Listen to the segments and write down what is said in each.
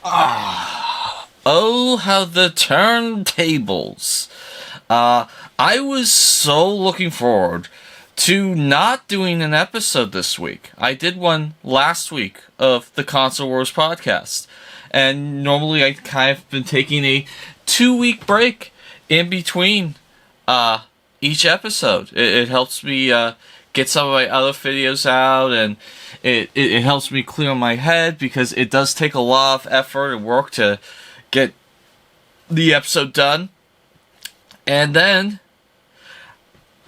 Oh, how the turntables. I was so looking forward to not doing an episode this week. I did one last week of the Console Wars podcast. And normally I kind of been taking a 2-week break in between each episode. It helps me get some of my other videos out, and it helps me clear my head, because it does take a lot of effort and work to get the episode done. And then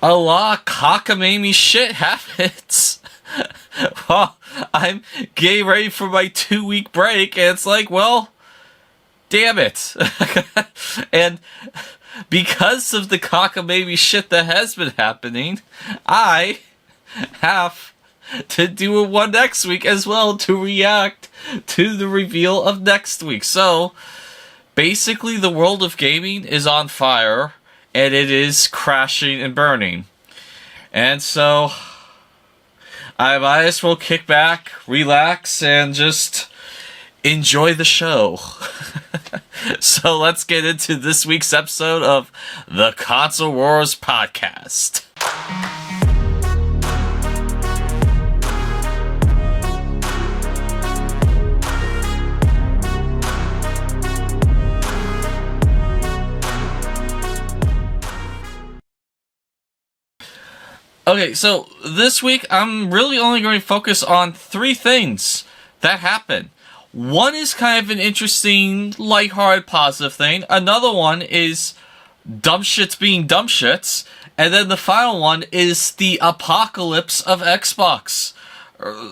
a lot of cockamamie shit happens. Well, I'm getting ready for my 2-week break, and it's like, well, damn it. And because of the cockamamie shit that has been happening, I have to do one next week as well to react to the reveal of next week. So, basically the world of gaming is on fire, and it is crashing and burning. And so, I might as well kick back, relax, and just enjoy the show. So let's get into this week's episode of the Console Wars podcast. Okay, so this week I'm really only going to focus on 3 things that happen. One is kind of an interesting, lighthearted, positive thing. Another one is dumb shits being dumb shits. And then the final one is the apocalypse of Xbox.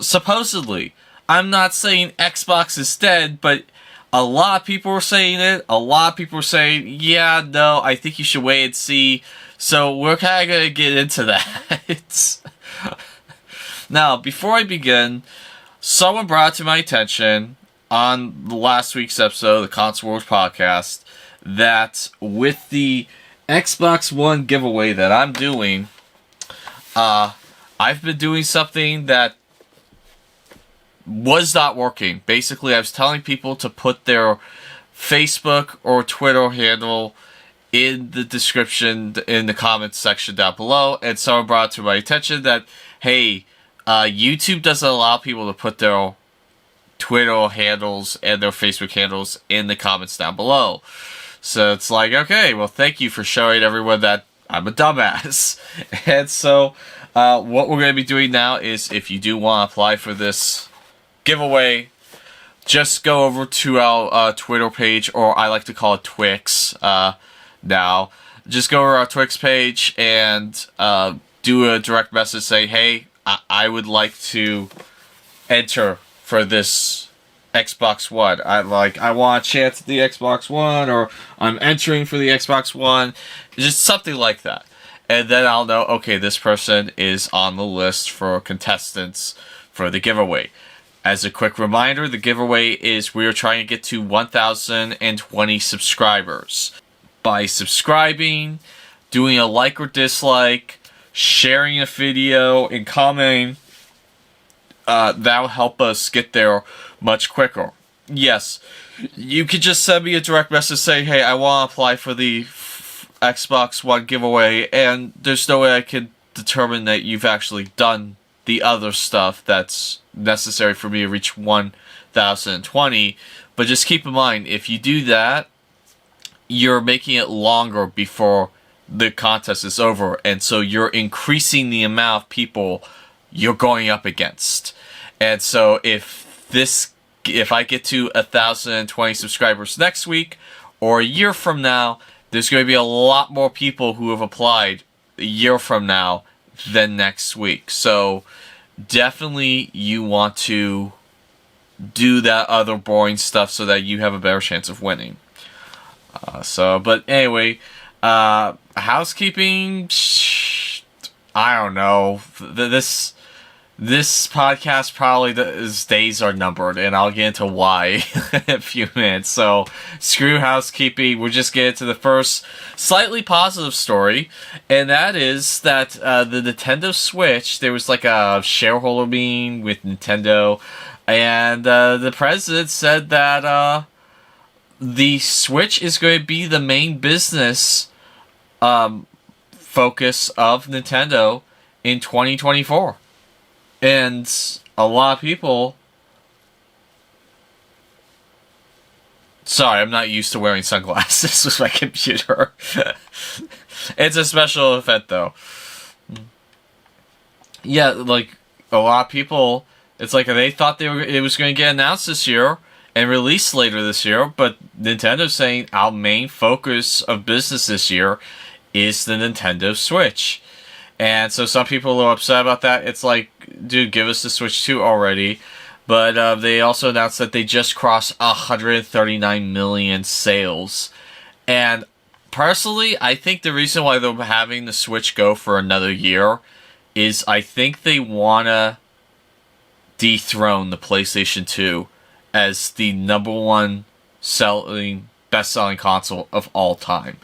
Supposedly. I'm not saying Xbox is dead, but a lot of people are saying it. A lot of people are saying, yeah, no, I think you should wait and see. So we're kind of going to get into that. Now, before I begin, someone brought to my attention on the last week's episode of the Console Wars podcast that with the Xbox One giveaway that I'm doing, I've been doing something that was not working. Basically, I was telling people to put their Facebook or Twitter handle in the description, in the comments section down below, and someone brought to my attention that, hey, YouTube doesn't allow people to put their Twitter handles and their Facebook handles in the comments down below. So it's like, okay, well, thank you for showing everyone that I'm a dumbass. And so, what we're going to be doing now is, if you do want to apply for this giveaway, just go over to our Twitter page, or I like to call it Twix, now. Just go over our Twix page and do a direct message saying, hey, I would like to enter for this Xbox One. I want a chance at the Xbox One, or I'm entering for the Xbox One. Just something like that. And then I'll know, okay, this person is on the list for contestants for the giveaway. As a quick reminder, the giveaway is we are trying to get to 1,020 subscribers. By subscribing, doing a like or dislike, sharing a video, and commenting, that'll help us get there much quicker. Yes, you could just send me a direct message saying, hey, I want to apply for the Xbox One giveaway, and there's no way I could determine that you've actually done the other stuff that's necessary for me to reach 1,020. But just keep in mind, if you do that, you're making it longer before the contest is over, and so you're increasing the amount of people you're going up against. And so if I get to 1,020 subscribers next week, or a year from now, there's going to be a lot more people who have applied a year from now than next week. So definitely you want to do that other boring stuff so that you have a better chance of winning. But anyway, housekeeping, I don't know. This podcast probably his days are numbered, and I'll get into why in a few minutes. So, screw housekeeping. We'll just get into the first slightly positive story, and that is that the Nintendo Switch, there was like a shareholder meeting with Nintendo, and the president said that the Switch is going to be the main business focus of Nintendo in 2024. And a lot of people... Sorry, I'm not used to wearing sunglasses with my computer. It's a special effect, though. Yeah, like, a lot of people, it's like they thought it was going to get announced this year and released later this year, but Nintendo's saying our main focus of business this year is the Nintendo Switch. And so some people are upset about that. It's like, dude, give us the Switch 2 already. But they also announced that they just crossed 139 million sales. And personally, I think the reason why they're having the Switch go for another year is I think they want to dethrone the PlayStation 2 as the #1 best-selling console of all time.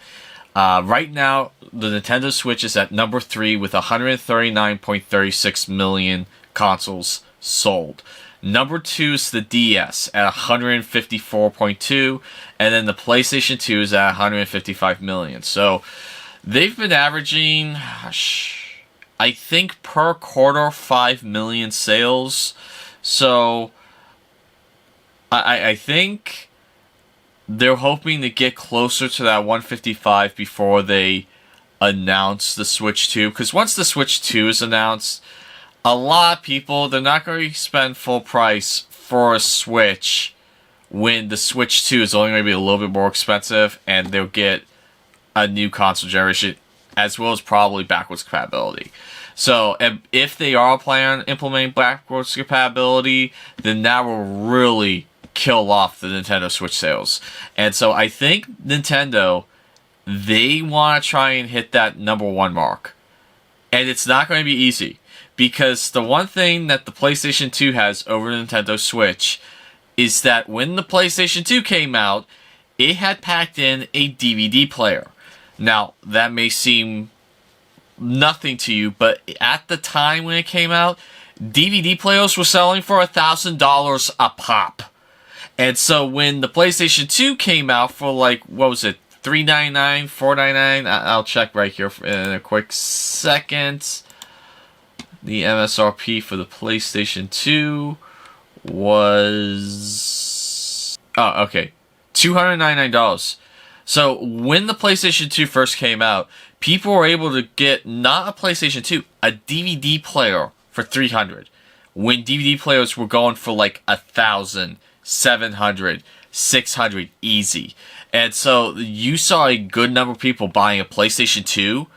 Right now, the Nintendo Switch is at number 3 with 139.36 million consoles sold. Number 2 is the DS at 154.2, and then the PlayStation 2 is at 155 million. So they've been averaging, I think per quarter, 5 million sales. So I think they're hoping to get closer to that 155 before they announce the Switch 2. Because once the Switch 2 is announced, a lot of people, they're not going to spend full price for a Switch when the Switch 2 is only going to be a little bit more expensive, and they'll get a new console generation as well as probably backwards compatibility. So if they are planning on implementing backwards compatibility, then that will really kill off the Nintendo Switch sales. And so I think Nintendo, they want to try and hit that #1 mark. And it's not going to be easy. Because the one thing that the PlayStation 2 has over the Nintendo Switch is that when the PlayStation 2 came out, it had packed in a DVD player. Now, that may seem nothing to you, but at the time when it came out, DVD players were selling for $1,000 a pop. And so when the PlayStation 2 came out for like, what was it, $399, $499? I'll check right here in a quick second. The MSRP for the PlayStation 2 was... Oh, okay. $299. So, when the PlayStation 2 first came out, people were able to get, not a PlayStation 2, a DVD player for $300. When DVD players were going for like $1,000, $700, $600 easy. And so, you saw a good number of people buying a PlayStation 2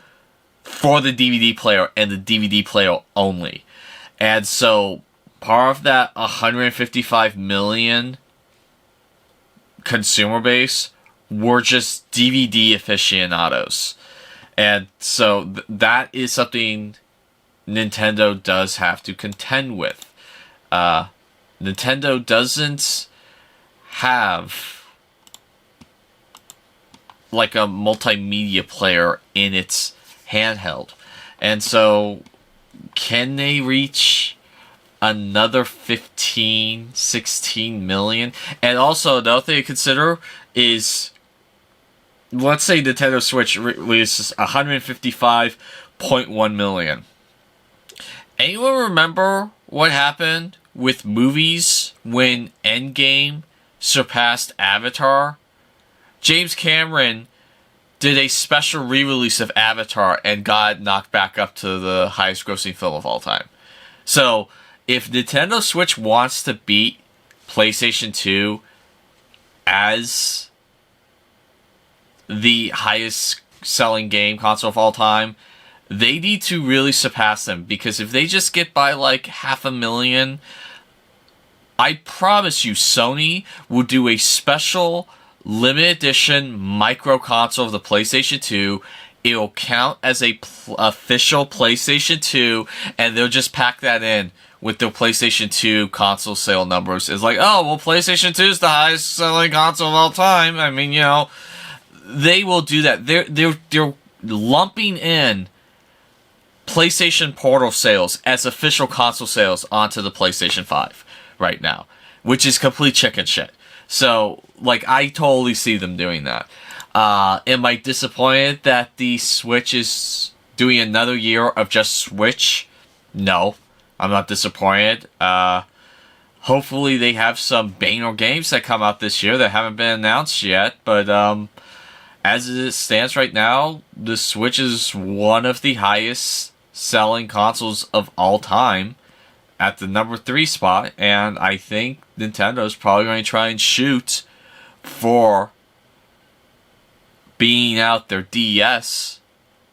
for the DVD player and the DVD player only. And so part of that 155 million consumer base were just DVD aficionados. And so that is something Nintendo does have to contend with. Nintendo doesn't have like a multimedia player in its handheld. And so can they reach another 15, 16 million? And also another thing to consider is, let's say Nintendo Switch releases 155.1 million. Anyone remember what happened with movies when Endgame surpassed Avatar? James Cameron did a special re-release of Avatar and got knocked back up to the highest grossing film of all time. So, if Nintendo Switch wants to beat PlayStation 2 as the highest selling game console of all time, they need to really surpass them. Because if they just get by like 500,000, I promise you Sony will do a special limited edition micro console of the PlayStation 2. It'll count as a official PlayStation 2, and they'll just pack that in with their PlayStation 2 console sale numbers. It's like, oh, well, PlayStation 2 is the highest selling console of all time. I mean, you know, they will do that. They're lumping in PlayStation Portal sales as official console sales onto the PlayStation 5 right now. which is complete chicken shit. So, like, I totally see them doing that. Am I disappointed that the Switch is doing another year of just Switch? No, I'm not disappointed. Hopefully they have some banger games that come out this year that haven't been announced yet, but as it stands right now, the Switch is one of the highest selling consoles of all time at the number 3 spot, and I think Nintendo's probably going to try and shoot for beating out their DS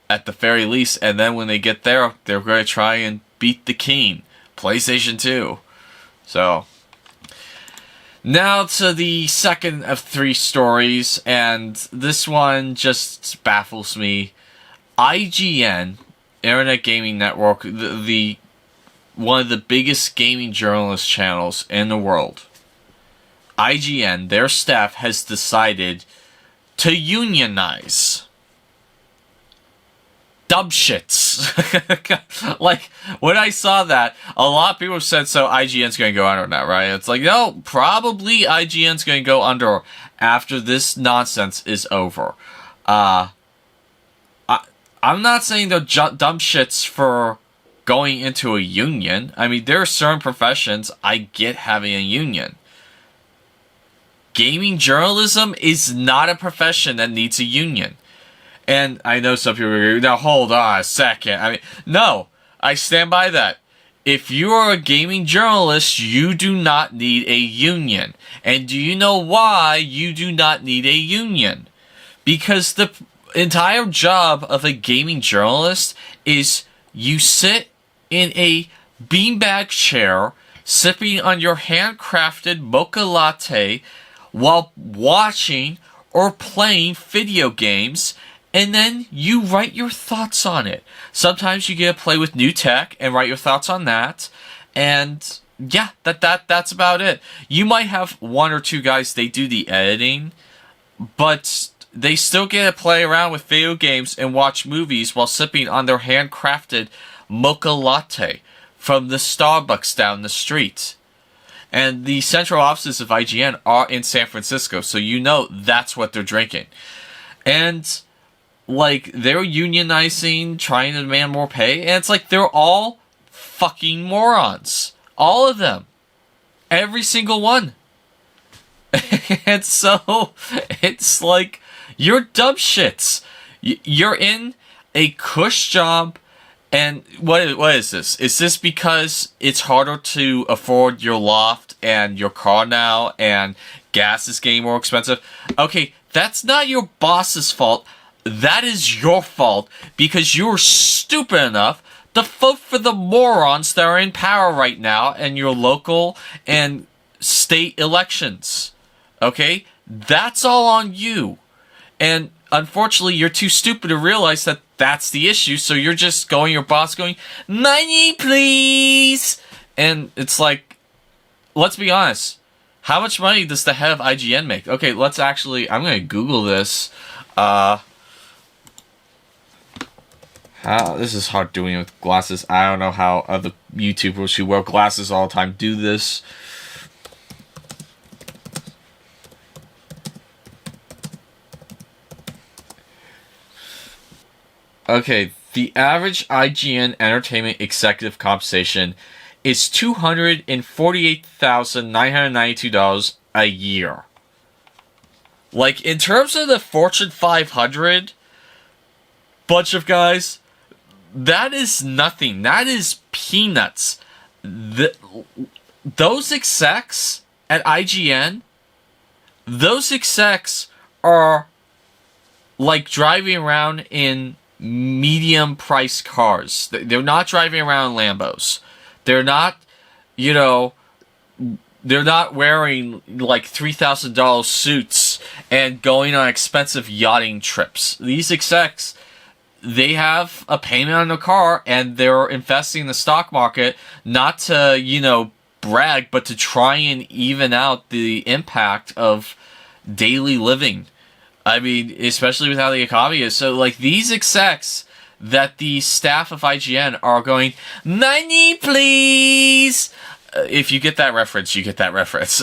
at the very least, and then when they get there, they're going to try and beat the king, PlayStation 2. So, now to the second of 3 stories, and this one just baffles me. IGN, Internet Gaming Network, the one of the biggest gaming journalist channels in the world. IGN, their staff has decided to unionize. Dumb shits. Like, when I saw that, a lot of people said, so IGN's going to go under now, right? It's like, no, probably IGN's going to go under after this nonsense is over. I'm not saying they're dumb shits for going into a union. I mean, there are certain professions I get having a union. Gaming journalism is not a profession that needs a union. And I know some people are, now hold on a second. I mean, no, I stand by that. If you are a gaming journalist, you do not need a union. And do you know why you do not need a union? Because the entire job of a gaming journalist is you sit in a beanbag chair, sipping on your handcrafted mocha latte while watching or playing video games, and then you write your thoughts on it. Sometimes you get to play with new tech and write your thoughts on that. And yeah, that's about it. You might have 1 or 2 guys, they do the editing, but they still get to play around with video games and watch movies while sipping on their handcrafted mocha latte from the Starbucks down the street. And the central offices of IGN are in San Francisco, so you know that's what they're drinking. And like, they're unionizing, trying to demand more pay, and it's like they're all fucking morons. All of them. Every single one. And so, it's like, you're dumb shits. You're in a cush job, and what is this? Is this because it's harder to afford your loft and your car now, and gas is getting more expensive? Okay, that's not your boss's fault. That is your fault, because you're stupid enough to vote for the morons that are in power right now in your local and state elections. Okay? That's all on you. And unfortunately, you're too stupid to realize that that's the issue, so you're just going, your boss going, money please! And it's like, let's be honest, how much money does the head of IGN make? Okay, let's actually, I'm gonna Google this. This is hard doing with glasses. I don't know how other YouTubers who wear glasses all the time do this. Okay, the average IGN Entertainment executive compensation is $248,992 a year. Like, in terms of the Fortune 500 bunch of guys, that is nothing. That is peanuts. Those execs at IGN, those execs are like driving around in medium priced cars. They're not driving around Lambos. They're not, you know, they're not wearing like $3,000 suits and going on expensive yachting trips. These execs, they have a payment on their car and they're investing in the stock market not to, you know, brag, but to try and even out the impact of daily living. I mean, especially with how the economy is. So, like, these execs that the staff of IGN are going, money please! if you get that reference, you get that reference.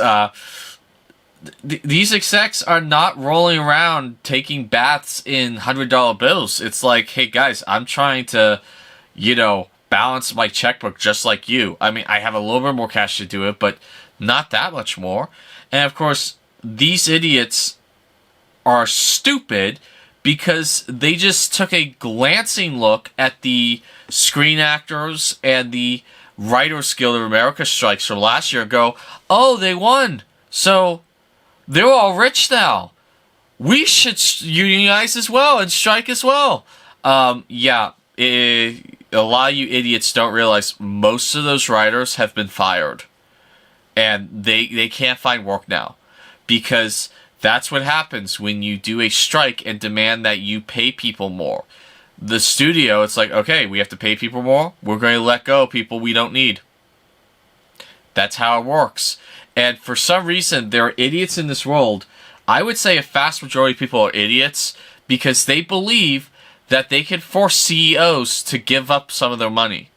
These execs are not rolling around taking baths in $100 bills. It's like, hey guys, I'm trying to, balance my checkbook just like you. I mean, I have a little bit more cash to do it, but not that much more. And of course, these idiots are stupid because they just took a glancing look at the Screen Actors and the Writers Guild of America strikes from last year and go, oh, they won. So they're all rich now. We should unionize as well and strike as well. A lot of you idiots don't realize most of those writers have been fired. And they can't find work now. Because that's what happens when you do a strike and demand that you pay people more. The studio, it's like, okay, we have to pay people more. We're going to let go people we don't need. That's how it works. And for some reason, there are idiots in this world. I would say a vast majority of people are idiots because they believe that they can force CEOs to give up some of their money.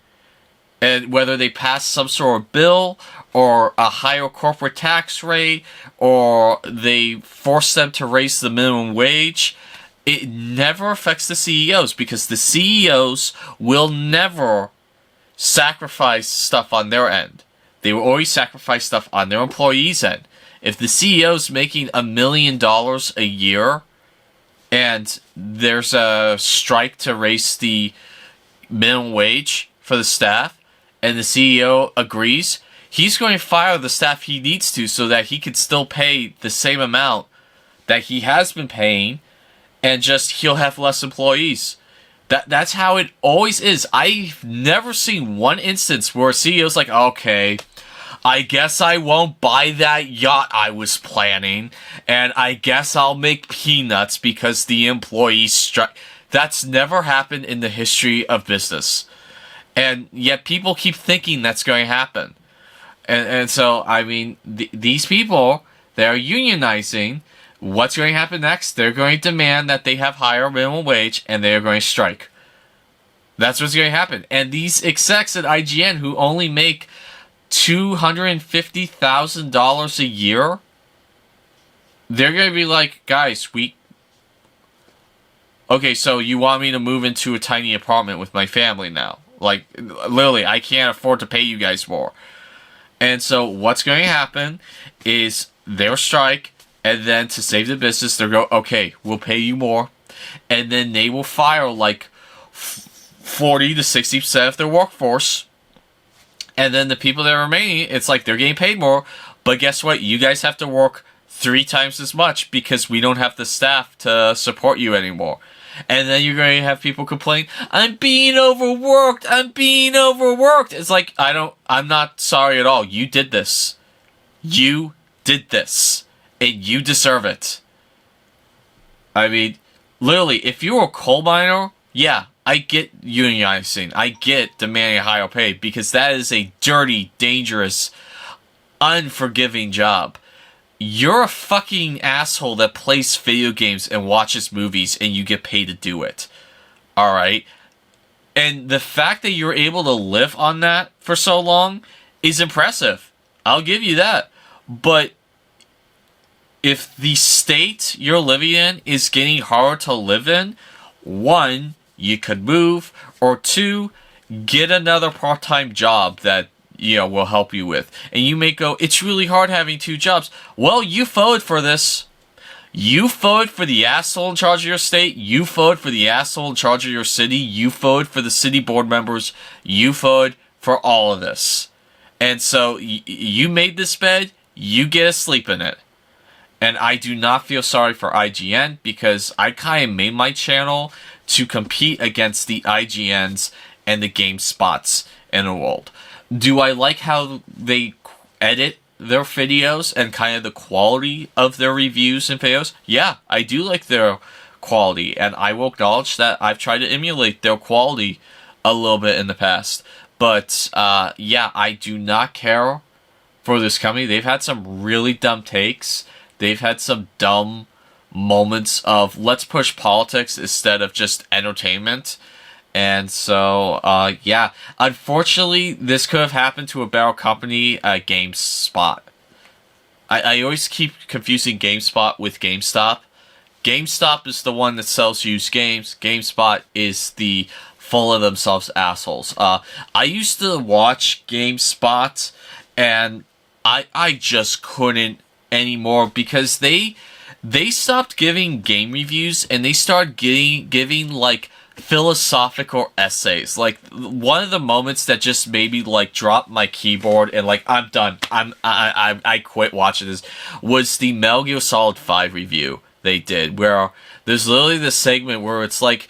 And whether they pass some sort of bill or a higher corporate tax rate or they force them to raise the minimum wage, it never affects the CEOs because the CEOs will never sacrifice stuff on their end. They will always sacrifice stuff on their employees' end. If the CEO's making $1 million a year and there's a strike to raise the minimum wage for the staff and the CEO agrees, he's going to fire the staff he needs to so that he can still pay the same amount that he has been paying and just he'll have less employees. That's how it always is. I've never seen one instance where a CEO's like, okay, I guess I won't buy that yacht I was planning, and I guess I'll make peanuts because the employees strike. That's never happened in the history of business. And yet people keep thinking that's going to happen. And so, I mean, these people, they're unionizing. What's going to happen next? They're going to demand that they have higher minimum wage, and they're going to strike. That's what's going to happen. And these execs at IGN who only make $250,000 a year, they're going to be like, guys, okay, so you want me to move into a tiny apartment with my family now? Like, literally, I can't afford to pay you guys more. And so what's going to happen is they'll strike, and then to save the business, they'll go, okay, we'll pay you more. And then they will fire like 40 to 60% of their workforce. And then the people that are remaining, it's like they're getting paid more. But guess what? You guys have to work 3 times as much because we don't have the staff to support you anymore. And then you're going to have people complain, I'm being overworked. It's like, I'm not sorry at all. You did this. You did this. And you deserve it. I mean, literally, if you're a coal miner, yeah, I get unionizing. I get demanding a higher pay because that is a dirty, dangerous, unforgiving job. You're a fucking asshole that plays video games and watches movies and you get paid to do it. Alright? And the fact that you're able to live on that for so long is impressive. I'll give you that. But if the state you're living in is getting harder to live in, 1, you could move, or 2, get another part-time job that will help you with. And you may go, it's really hard having 2 jobs. Well, you voted for this. You voted for the asshole in charge of your state. You voted for the asshole in charge of your city. You voted for the city board members. You voted for all of this. And so, you made this bed. You get to sleep in it. And I do not feel sorry for IGN because I kind of made my channel to compete against the IGNs and the GameSpots in the world. Do I like how they edit their videos and kind of the quality of their reviews and videos? Yeah, I do like their quality, and I will acknowledge that I've tried to emulate their quality a little bit in the past. But, yeah, I do not care for this company. They've had some really dumb takes. They've had some dumb moments of let's push politics instead of just entertainment. And so, yeah. Unfortunately, this could have happened to a better company, GameSpot. I always keep confusing GameSpot with GameStop. GameStop is the one that sells used games. GameSpot is the full of themselves assholes. I used to watch GameSpot, and I just couldn't anymore because they stopped giving game reviews and they started giving like philosophical essays. Like one of the moments that just made me like drop my keyboard and like I'm done. I quit watching this was the Metal Gear Solid 5 review they did, where there's literally this segment where it's like,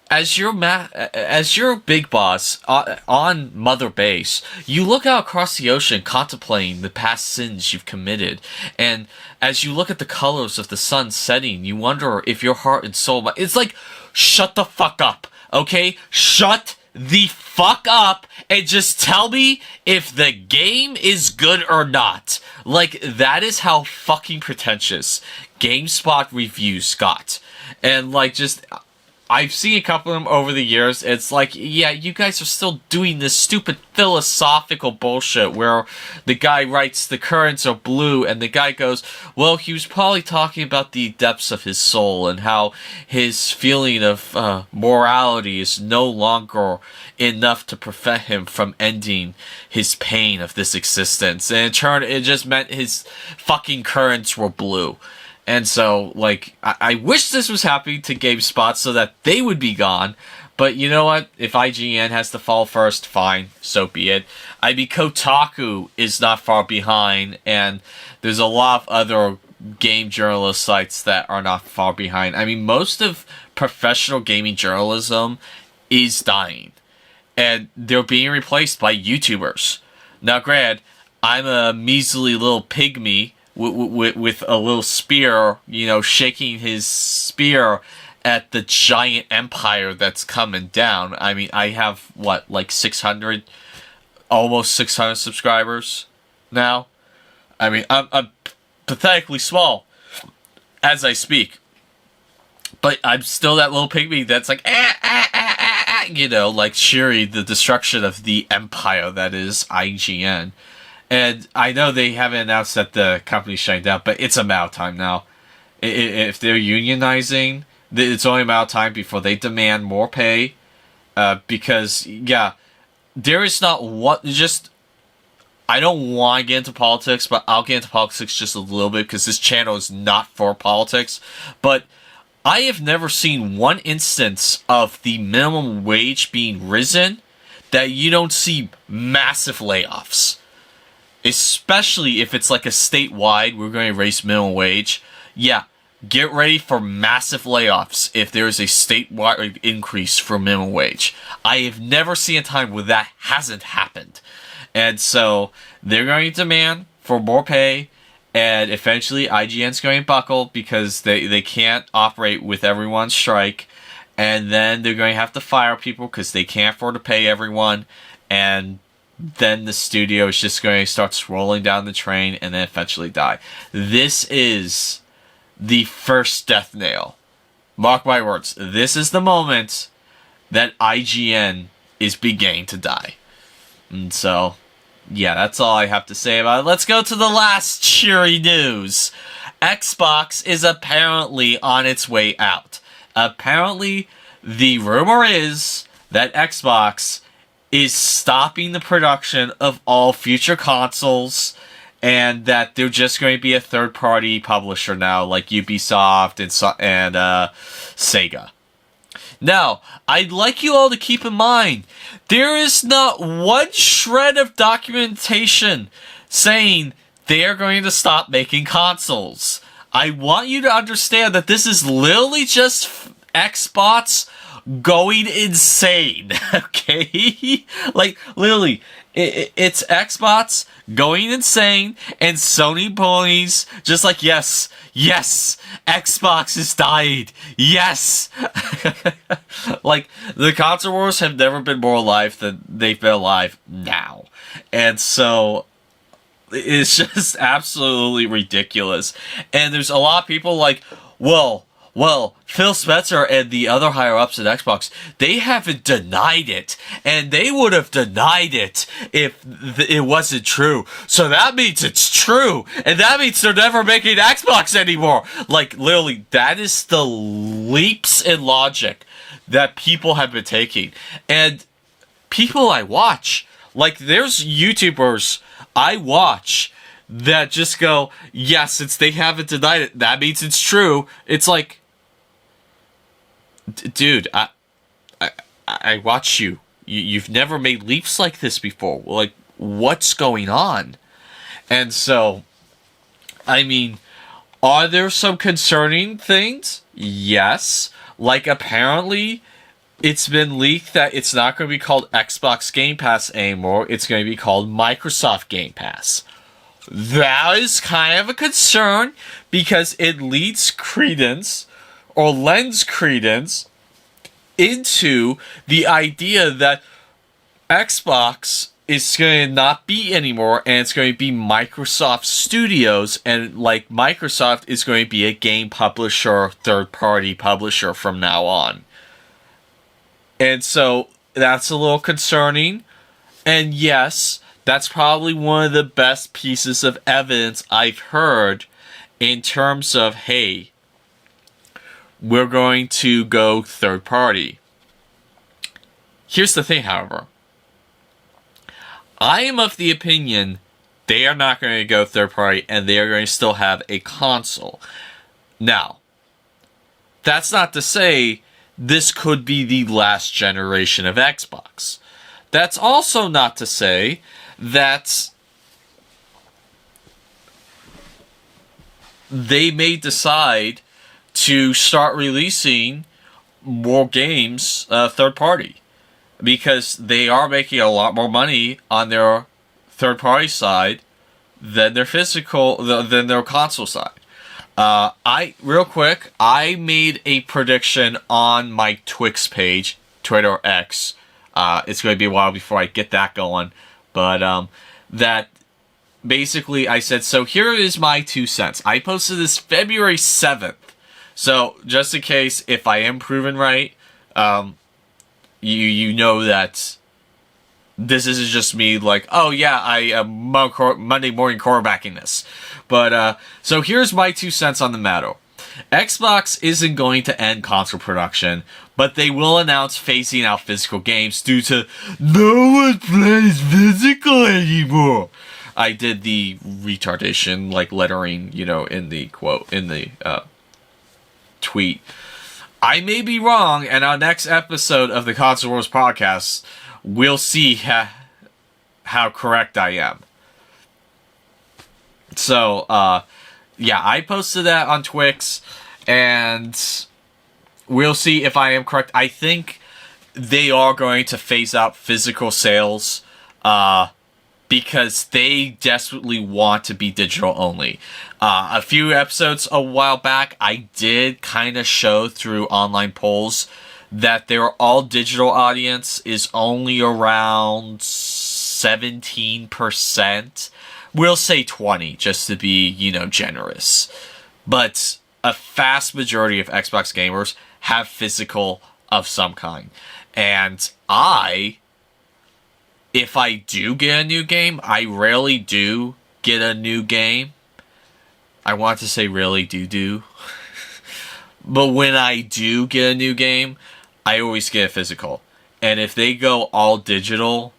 as your big boss on Mother Base, you look out across the ocean contemplating the past sins you've committed, and as you look at the colors of the sun setting, you wonder if your heart and soul. It's like, shut the fuck up, okay? Shut the fuck up and just tell me if the game is good or not. Like, that is how fucking pretentious GameSpot reviews got. And like, just I've seen a couple of them over the years. It's like, yeah, you guys are still doing this stupid philosophical bullshit where the guy writes the currents are blue and the guy goes, well, he was probably talking about the depths of his soul and how his feeling of morality is no longer enough to prevent him from ending his pain of this existence. And in turn, it just meant his fucking currents were blue. And so, like, I wish this was happening to GameSpot so that they would be gone. But you know what? If IGN has to fall first, fine. So be it. I mean, Kotaku is not far behind. And there's a lot of other game journalist sites that are not far behind. I mean, most of professional gaming journalism is dying. And they're being replaced by YouTubers. Now, granted, I'm a measly little pygmy with a little spear, you know, shaking his spear at the giant empire that's coming down. I mean, I have, what, like 600, almost 600 subscribers now? I mean, I'm pathetically small as I speak. But I'm still that little pygmy that's like, you know, like Shuri, the destruction of the empire that is IGN. And I know they haven't announced that the company's shutting down, but it's a matter of time now. If they're unionizing, it's only a matter of time before they demand more pay. Because, yeah, there is not what, just, I don't want to get into politics, but I'll get into politics just a little bit because this channel is not for politics. But I have never seen one instance of the minimum wage being risen that you don't see massive layoffs. Especially if it's like a statewide, we're going to raise minimum wage. Yeah, get ready for massive layoffs if there is a statewide increase for minimum wage. I have never seen a time where that hasn't happened. And so, they're going to demand for more pay, and eventually IGN's going to buckle because they can't operate with everyone's strike. And then they're going to have to fire people because they can't afford to pay everyone. And then the studio is just going to start swirling down the train and then eventually die. This is the first death nail. Mark my words. This is the moment that IGN is beginning to die. And so, yeah, that's all I have to say about it. Let's go to the last cheery news. Xbox is apparently on its way out. Apparently, the rumor is that Xbox is stopping the production of all future consoles, and that they're just going to be a third-party publisher now, like Ubisoft and Sega. Now, I'd like you all to keep in mind, there is not one shred of documentation saying they are going to stop making consoles. I want you to understand that this is literally just Xbox going insane, okay? Like, literally, it's Xbox going insane, and Sony ponies just like, yes, Xbox has died, yes! Like, the console wars have never been more alive than they've been alive now. And so, it's just absolutely ridiculous. And there's a lot of people like, well, Well, Phil Spencer and the other higher-ups at Xbox, they haven't denied it. And they would have denied it if it wasn't true. So that means it's true. And that means they're never making Xbox anymore. Like, literally, that is the leaps in logic that people have been taking. And people I watch, like, there's YouTubers I watch that just go, yeah, since they haven't denied it, that means it's true. It's like, dude, I watch you. You've never made leaps like this before. Like, what's going on? And so, I mean, are there some concerning things? Yes. Like, apparently, it's been leaked that it's not going to be called Xbox Game Pass anymore. It's going to be called Microsoft Game Pass. That is kind of a concern because it lends credence into the idea that Xbox is going to not be anymore and it's going to be Microsoft Studios, and like Microsoft is going to be a game publisher, third-party publisher from now on. And so that's a little concerning. And yes, that's probably one of the best pieces of evidence I've heard in terms of, hey, we're going to go third party. Here's the thing, however. I am of the opinion they are not going to go third party and they are going to still have a console. Now, that's not to say this could be the last generation of Xbox. That's also not to say that they may decide to start releasing more games third party, because they are making a lot more money on their third party side than their than their console side. Real quick, I made a prediction on my Twix page, Twitter or X. It's going to be a while before I get that going. But, that basically I said, so here is my 2 cents. I posted this February 7th. So, just in case, if I am proven right, you know that this isn't just me like, oh yeah, I am Monday morning quarterbacking this. But, so here's my 2 cents on the matter. Xbox isn't going to end console production, but they will announce phasing out physical games due to no one plays physical anymore. I did the retardation, like, lettering, in the quote, in the, tweet. I may be wrong, and our next episode of the Console Wars podcast, we'll see how correct I am. So, yeah, I posted that on Twix, and we'll see if I am correct. I think they are going to phase out physical sales, because they desperately want to be digital only. A few episodes a while back, I did kind of show through online polls that their all-digital audience is only around 17%. We'll say 20, just to be, generous. But a vast majority of Xbox gamers have physical of some kind. And if I do get a new game, I rarely do get a new game. I want to say really do. But when I do get a new game, I always get a physical. And if they go all digital,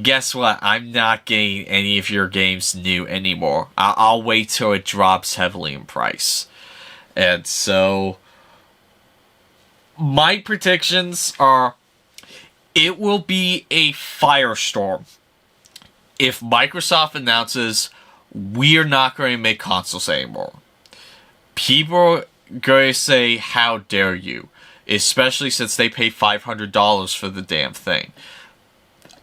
guess what? I'm not getting any of your games new anymore. I'll wait till it drops heavily in price. And so, my predictions are, it will be a firestorm if Microsoft announces we're not going to make consoles anymore. People are going to say, how dare you? Especially since they paid $500 for the damn thing.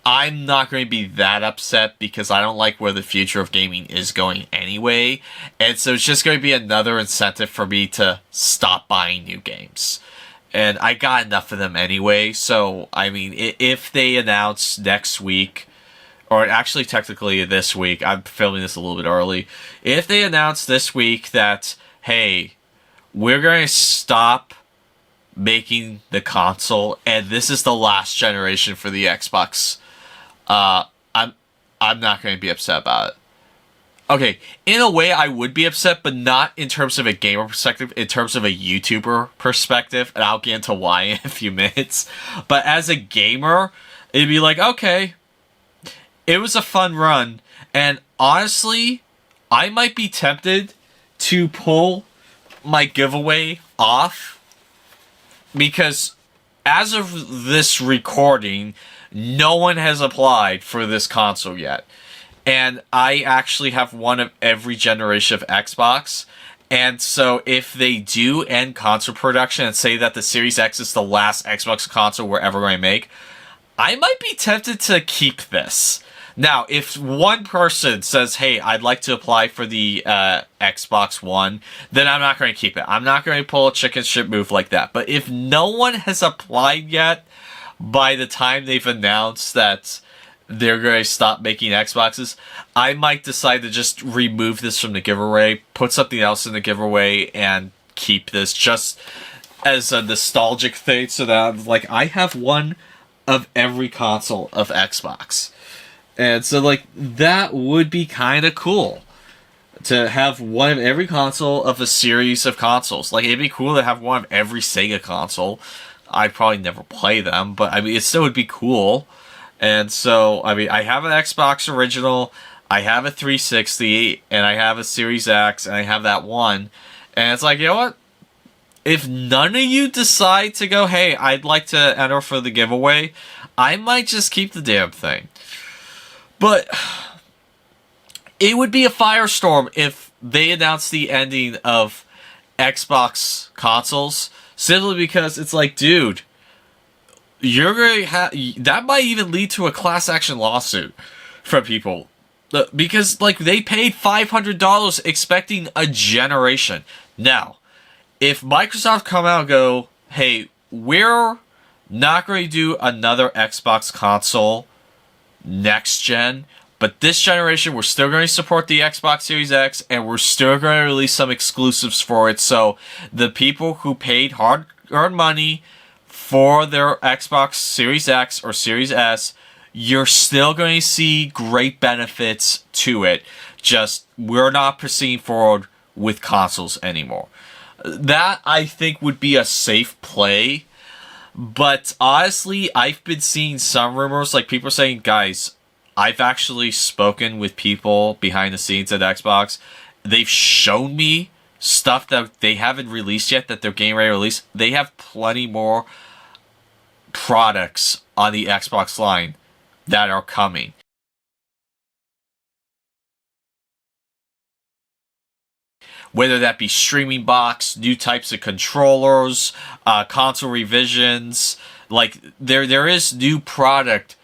I'm not going to be that upset because I don't like where the future of gaming is going anyway. And so it's just going to be another incentive for me to stop buying new games. And I got enough of them anyway. So, I mean, if they announce next week, or actually technically this week, I'm filming this a little bit early. If they announce this week that, hey, we're going to stop making the console, and this is the last generation for the Xbox. I'm not going to be upset about it. Okay, in a way I would be upset, but not in terms of a gamer perspective, in terms of a YouTuber perspective, and I'll get into why in a few minutes. But as a gamer, it'd be like, okay, it was a fun run, and honestly, I might be tempted to pull my giveaway off, because as of this recording, no one has applied for this console yet. And I actually have one of every generation of Xbox. And so if they do end console production and say that the Series X is the last Xbox console we're ever going to make, I might be tempted to keep this. Now, if one person says, hey, I'd like to apply for the Xbox One, then I'm not going to keep it. I'm not going to pull a chicken shit move like that. But if no one has applied yet, by the time they've announced that they're going to stop making Xboxes, I might decide to just remove this from the giveaway, put something else in the giveaway, and keep this just as a nostalgic thing, so that I'm like, I have one of every console of Xbox. And so, like, that would be kind of cool, to have one of every console of a series of consoles. Like, it'd be cool to have one of every Sega console. I'd probably never play them, but I mean, it still would be cool. And so, I mean, I have an Xbox original, I have a 360, and I have a Series X, and I have that one. And it's like, you know what? If none of you decide to go, hey, I'd like to enter for the giveaway, I might just keep the damn thing. But it would be a firestorm if they announced the ending of Xbox consoles, simply because it's like, dude, you're going to have, that might even lead to a class action lawsuit from people. Because, like, they paid $500 expecting a generation. Now, if Microsoft come out and go, hey, we're not going to do another Xbox console next gen, but this generation we're still going to support the Xbox Series X, and we're still going to release some exclusives for it, so the people who paid hard-earned money for their Xbox Series X or Series S, you're still going to see great benefits to it. Just, we're not proceeding forward with consoles anymore. That, I think, would be a safe play. But honestly, I've been seeing some rumors, like people saying, guys, I've actually spoken with people behind the scenes at Xbox. They've shown me stuff that they haven't released yet, that they're getting ready to release. They have plenty more products on the Xbox line that are coming. Whether that be streaming box, new types of controllers, console revisions, like there is new product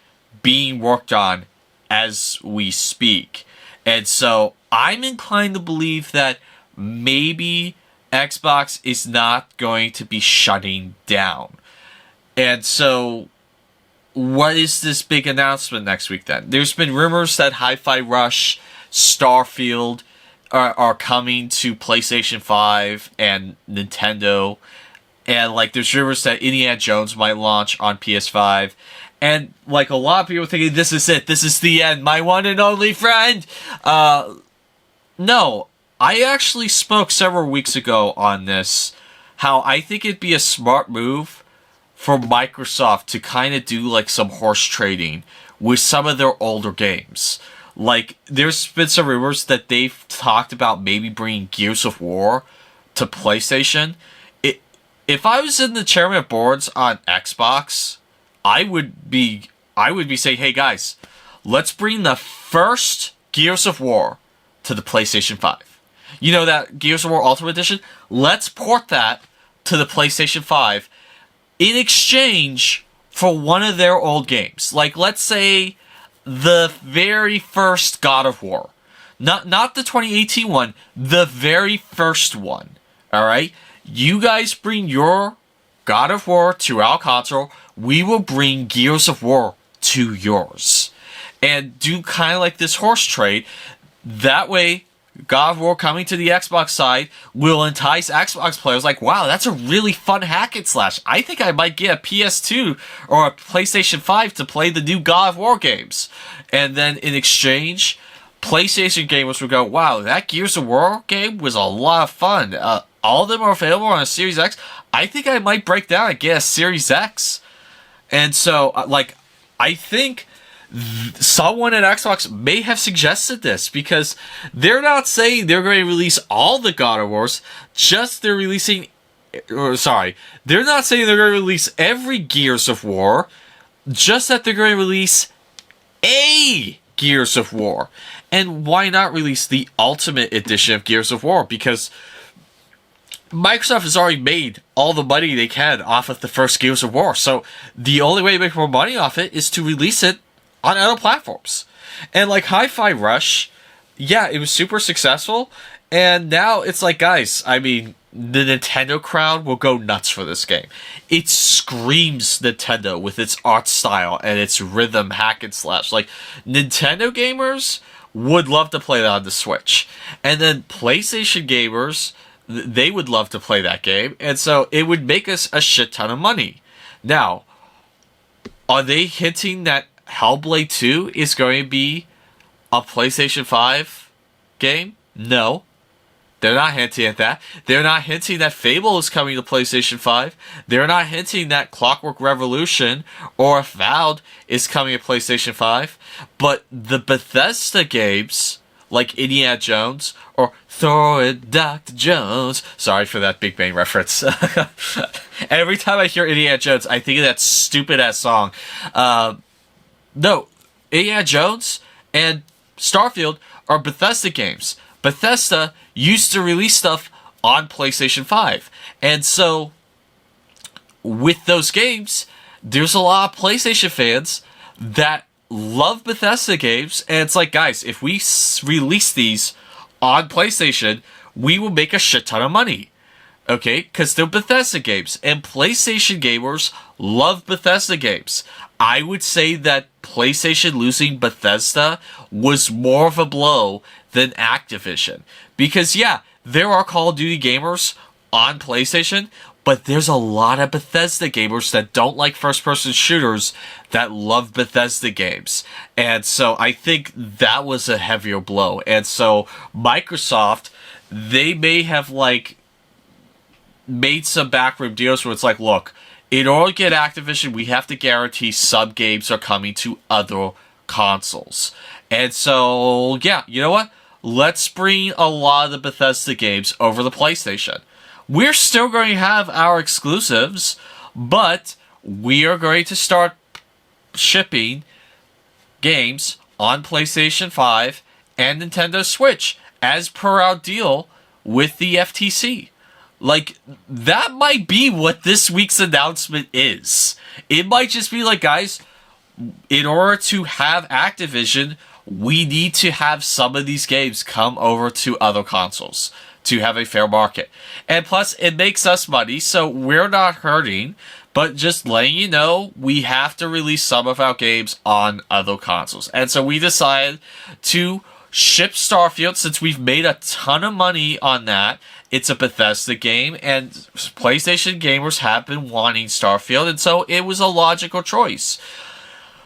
being worked on as we speak. And so I'm inclined to believe that maybe Xbox is not going to be shutting down. And so what is this big announcement next week then? There's been rumors that Hi-Fi Rush, Starfield are coming to PlayStation 5 and Nintendo. And, like, there's rumors that Indiana Jones might launch on PS5. And, like, a lot of people thinking, this is it. This is the end. My one and only friend. No. I actually spoke several weeks ago on this. How I think it'd be a smart move for Microsoft to kind of do, like, some horse trading with some of their older games. Like, there's been some rumors that they've talked about maybe bringing Gears of War to PlayStation. If I was in the chairman of boards on Xbox, I would be saying, hey guys, let's bring the first Gears of War to the PlayStation 5. You know that Gears of War Ultimate Edition? Let's port that to the PlayStation 5 in exchange for one of their old games. Like, let's say the very first God of War. Not the 2018 one, the very first one. Alright? You guys bring your God of War to our console, we will bring Gears of War to yours. And do kind of like this horse trade. That way, God of War coming to the Xbox side will entice Xbox players like, wow, that's a really fun hack and slash. I think I might get a PS2 or a PlayStation 5 to play the new God of War games. And then in exchange, PlayStation gamers will go, wow, that Gears of War game was a lot of fun. All of them are available on a Series X. I think I might break down and get a Series X. And so, I think someone at Xbox may have suggested this, because they're not saying they're going to release all the God of Wars, just they're not saying they're going to release every Gears of War, just that they're going to release a Gears of War. And why not release the Ultimate Edition of Gears of War? Because Microsoft has already made all the money they can off of the first Gears of War, so the only way to make more money off it is to release it on other platforms. And like Hi-Fi Rush, yeah, it was super successful, and now it's like, guys, I mean, the Nintendo crowd will go nuts for this game. It screams Nintendo with its art style and its rhythm hack and slash. Like, Nintendo gamers would love to play that on the Switch. And then PlayStation gamers, they would love to play that game, and so it would make us a shit ton of money. Now, are they hinting that Hellblade 2 is going to be a PlayStation 5 game? No. They're not hinting at that. They're not hinting that Fable is coming to PlayStation 5. They're not hinting that Clockwork Revolution or Avowed is coming to PlayStation 5. But the Bethesda games, like Indiana Jones or Throw It Dr. Jones. Sorry for that Big Bang reference. Every time I hear Indiana Jones, I think of that stupid-ass song. No, Indiana Jones and Starfield are Bethesda games. Bethesda used to release stuff on PlayStation 5. And so, with those games, there's a lot of PlayStation fans that love Bethesda games. And it's like, guys, if we release these on PlayStation, we will make a shit ton of money. Okay? Because they're Bethesda games. And PlayStation gamers love Bethesda games. I would say that PlayStation losing Bethesda was more of a blow than Activision. Because, yeah, there are Call of Duty gamers on PlayStation, but there's a lot of Bethesda gamers that don't like first-person shooters that love Bethesda games. And so I think that was a heavier blow. And so Microsoft, they may have, made some backroom deals where it's like, look, in order to get Activision, we have to guarantee some games are coming to other consoles. And so, yeah, you know what? Let's bring a lot of the Bethesda games over the PlayStation. We're still going to have our exclusives, but we are going to start shipping games on PlayStation 5 and Nintendo Switch as per our deal with the FTC. That might be what this week's announcement is. It might just be like, guys, in order to have Activision, we need to have some of these games come over to other consoles to have a fair market. And plus, it makes us money, so we're not hurting, but just letting you know, we have to release some of our games on other consoles. And so we decided to ship Starfield, since we've made a ton of money on that. It's a Bethesda game, and PlayStation gamers have been wanting Starfield, and so it was a logical choice.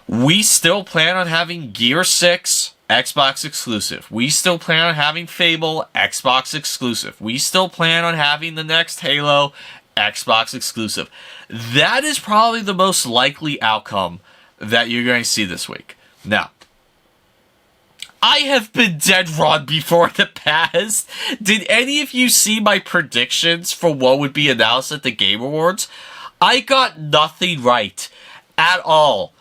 We still plan on having Gear 6 Xbox exclusive. We still plan on having Fable Xbox exclusive. We still plan on having the next Halo Xbox exclusive. That is probably the most likely outcome that you're going to see this week. Now, I have been dead wrong before in the past. Did any of you see my predictions for what would be announced at the Game Awards? I got nothing right at all.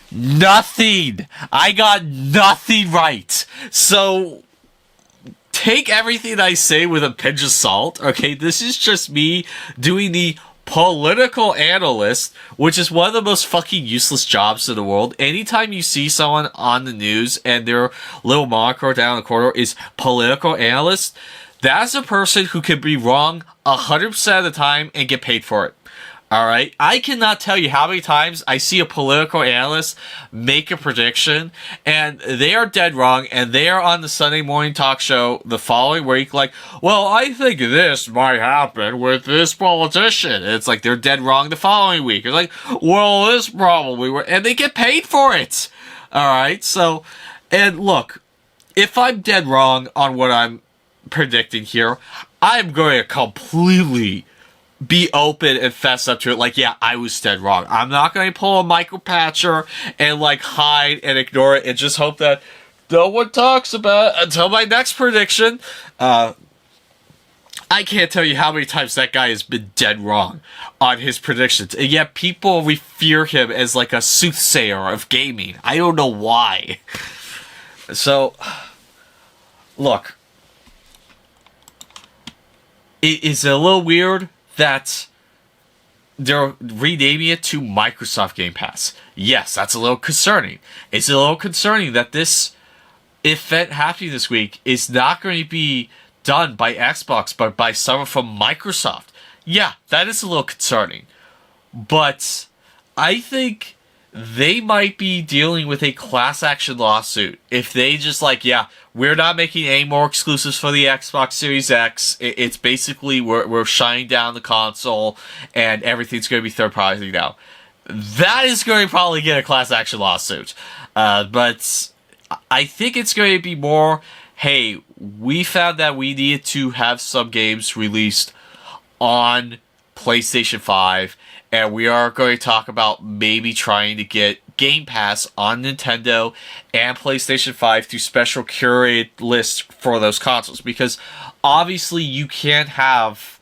Nothing. I got nothing right. So, take everything I say with a pinch of salt, okay? This is just me doing the political analyst, which is one of the most fucking useless jobs in the world. Anytime you see someone on the news and their little moniker down in the corner is political analyst, that's a person who can be wrong 100% of the time and get paid for it. Alright? I cannot tell you how many times I see a political analyst make a prediction and they are dead wrong and they are on the Sunday morning talk show the following week like, well, I think this might happen with this politician. And it's like they're dead wrong the following week. It's like, well, this probably were, and they get paid for it. Alright? So, and look, if I'm dead wrong on what I'm predicting here, I'm going to completely be open and fess up to it like, yeah, I was dead wrong. I'm not going to pull a Michael Patcher and like hide and ignore it and just hope that no one talks about it until my next prediction. I can't tell you how many times that guy has been dead wrong on his predictions, and yet people revere him as like a soothsayer of gaming. I don't know why. So, look, it is a little weird that they're renaming it to Microsoft Game Pass. Yes, that's a little concerning. It's a little concerning that this event happening this week is not going to be done by Xbox, but by someone from Microsoft. Yeah, that is a little concerning. But I think they might be dealing with a class action lawsuit if they just like, yeah, we're not making any more exclusives for the Xbox Series X. It's basically we're shutting down the console and everything's going to be third party now. That is going to probably get a class action lawsuit. But I think it's going to be more, hey, we found that we needed to have some games released on PlayStation 5, and we are going to talk about maybe trying to get Game Pass on Nintendo and PlayStation 5 through special curated lists for those consoles. Because obviously you can't have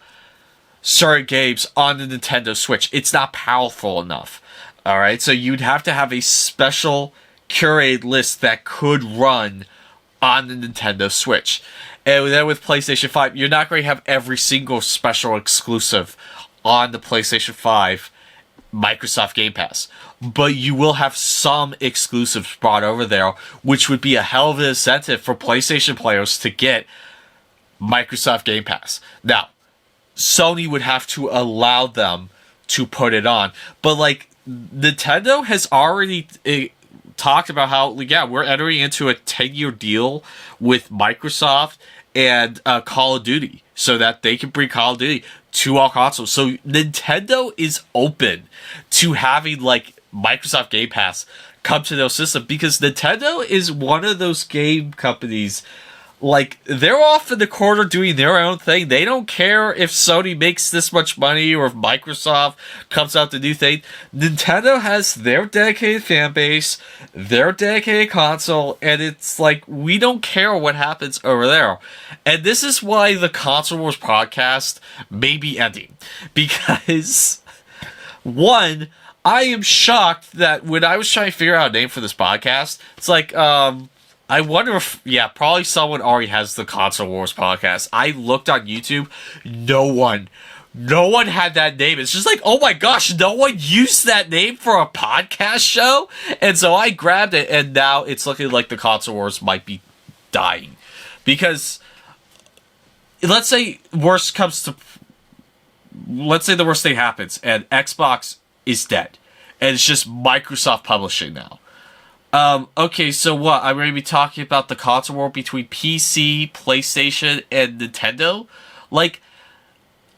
certain games on the Nintendo Switch. It's not powerful enough. Alright, so you'd have to have a special curated list that could run on the Nintendo Switch. And then with PlayStation 5, you're not going to have every single special exclusive on the PlayStation 5 Microsoft Game Pass. But you will have some exclusives brought over there, which would be a hell of an incentive for PlayStation players to get Microsoft Game Pass. Now, Sony would have to allow them to put it on. But, like, Nintendo has already talked about how, yeah, we're entering into a 10-year deal with Microsoft and Call of Duty so that they can bring Call of Duty to all consoles. So Nintendo is open to having like Microsoft Game Pass come to their system because Nintendo is one of those game companies, like, they're off in the corner doing their own thing. They don't care if Sony makes this much money or if Microsoft comes out with a new thing. Nintendo has their dedicated fan base, their dedicated console, and it's like, we don't care what happens over there. And this is why the Console Wars podcast may be ending. Because, one, I am shocked that when I was trying to figure out a name for this podcast, it's like, I wonder if, yeah, probably someone already has the Console Wars podcast. I looked on YouTube, no one had that name. It's just like, oh my gosh, no one used that name for a podcast show? And so I grabbed it, and now it's looking like the Console Wars might be dying. Because, let's say the worst thing happens, and Xbox is dead. And it's just Microsoft publishing now. Okay, so what? I'm going to be talking about the console war between PC, PlayStation, and Nintendo? Like,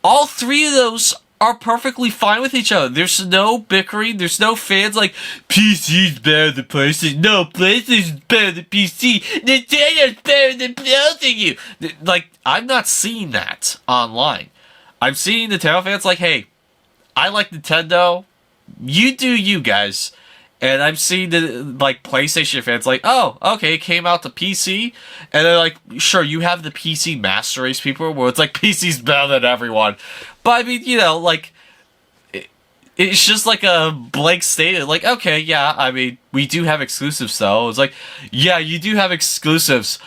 all three of those are perfectly fine with each other. There's no bickering, there's no fans like, PC's better than PlayStation, no, PlayStation's better than PC, Nintendo's better than both of you! Like, I'm not seeing that online. I'm seeing Nintendo fans like, hey, I like Nintendo, you do you guys. And I'm seeing the, like, PlayStation fans like, oh, okay, it came out to PC. And they're like, sure, you have the PC Master Race people, where it's like, PC's better than everyone. But, I mean, you know, like, it's just like a blank statement. Like, okay, yeah, I mean, we do have exclusives, though. It's like, yeah, you do have exclusives.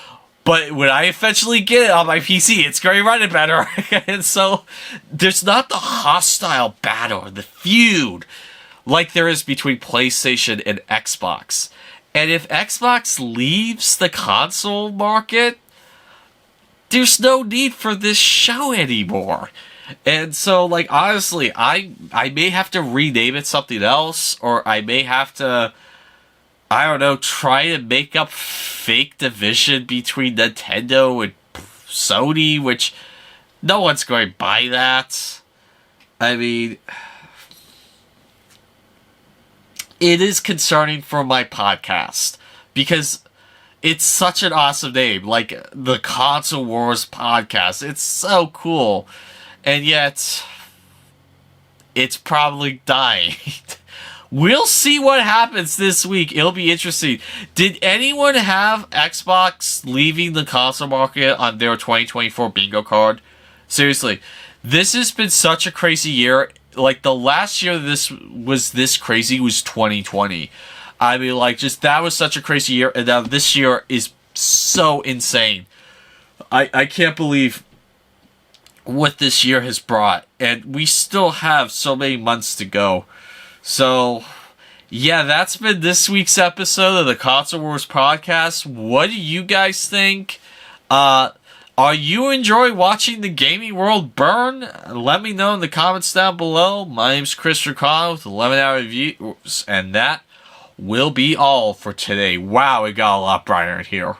But when I eventually get it on my PC, it's going to run it better. And so, there's not the hostile battle, the feud, like there is between PlayStation and Xbox. And if Xbox leaves the console market, there's no need for this show anymore. And so, like, honestly, I may have to rename it something else, or I may have to, I don't know, try to make up fake division between Nintendo and Sony, which no one's going to buy that. I mean, it is concerning for my podcast, because it's such an awesome name, like the Console Wars Podcast. It's so cool. And yet, it's probably dying. We'll see what happens this week. It'll be interesting. Did anyone have Xbox leaving the console market on their 2024 bingo card? Seriously, this has been such a crazy year. Like, the last year this was this crazy was 2020. I mean, like, just that was such a crazy year, and now this year is so insane. I can't believe what this year has brought, and we still have so many months to go. So, yeah, that's been this week's episode of the Console Wars Podcast. What do you guys think? Are you enjoying watching the gaming world burn? Let me know in the comments down below. My name's Chris Ricano with 11 Hour Reviews, and that will be all for today. Wow, it got a lot brighter in here.